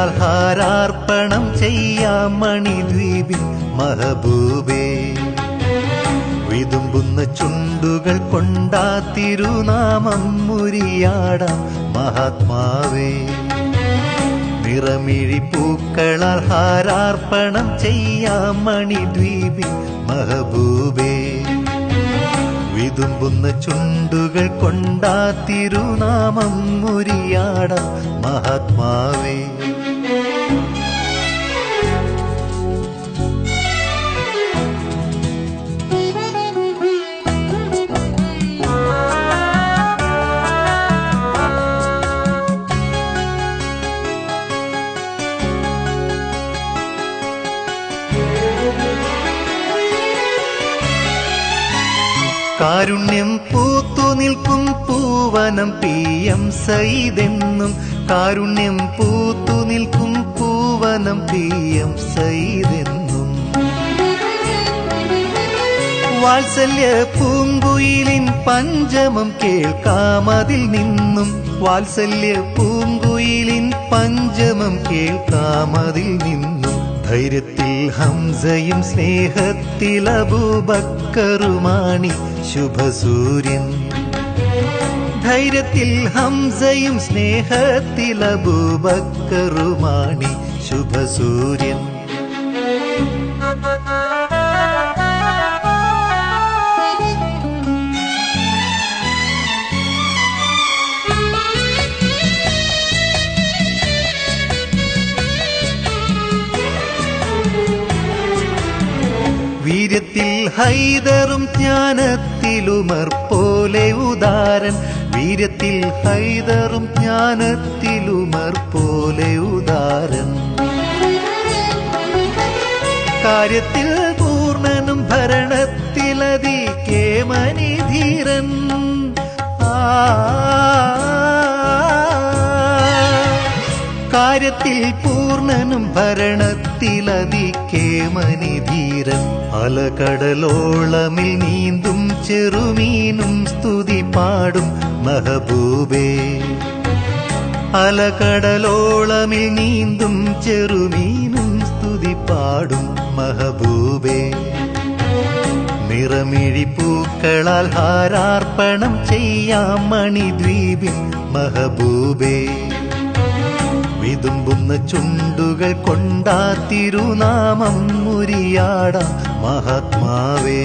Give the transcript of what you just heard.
പൂക്കളാൽ ഹാരാർപ്പണം ചെയ്യാം മണിദ്വീപിൻ മഹബൂബേ. വിതുമ്പുന്ന ചുണ്ടുകൾ കൊണ്ടാ തിരുനാമം മുരിയാടാം മഹാത്മാവേ. നിറമിഴി പൂക്കളാൽ ഹാരാർപ്പണം ചെയ്യാം മണിദ്വീപിൻ മഹബൂബേ. വിതുമ്പുന്ന ചുണ്ടുകൾ കൊണ്ടാ തിരുനാമം മുരിയാടാം മഹാത്മാവേ. കാരുണ്യം പൂത്തു നിൽക്കും പൂവനം PM സയ്യിദെന്നും. കാരുണ്യം പൂത്തു നിൽക്കും പൂവനം PM സയ്യിദെന്നും. വാത്സല്യ പൂങ്കുയിലിൻ പഞ്ചമം കേൾക്കാമതിൽ നിന്നും. വാത്സല്യ പൂങ്കുയിലിൻ പഞ്ചമം കേൾക്കാമതിൽ നിന്നും. ധൈര്യത്തിൽ ഹംസയും സ്നേഹത്തിൽ അബൂബക്കറുമാണി ശുഭസൂര്യൻ. ധൈര്യത്തിൽ ഹംസയും സ്നേഹത്തിൽ അബൂബക്കറുമാണി ശുഭസൂര്യൻ. വീര്യത്തിൽ ഹൈദറും ജ്ഞാനത്തിലുമർ പോലെ ഉദാരൻ. വീര്യത്തിൽ ഹൈദറും ജ്ഞാനത്തിലുമർ പോലെ ഉദാരൻ. കാര്യത്തിൽ പൂർണ്ണനും ഭരണത്തിലതി കേമനിധീരൻ. കാര്യത്തിൽ പൂർണ്ണനും ഭരണത്തിലതി കേമനിധീരൻ. അലകടലോളമിൽ നീന്തും ചെറുമീനും സ്തുതി പാടും മഹബൂബേ. അലകടലോളമിൽ നീന്തും ചെറുമീനും സ്തുതി പാടും മഹബൂബേ. നിറമിഴി പൂക്കളാൽ ഹാരാർപ്പണം ചെയ്യാം മണിദ്വീപിൻ മഹബൂബേ. വിതുമ്പുന്ന ചുണ്ടുകൾ കൊണ്ടാ തിരുനാമം മുരിയാടാം മഹാത്മാവേ.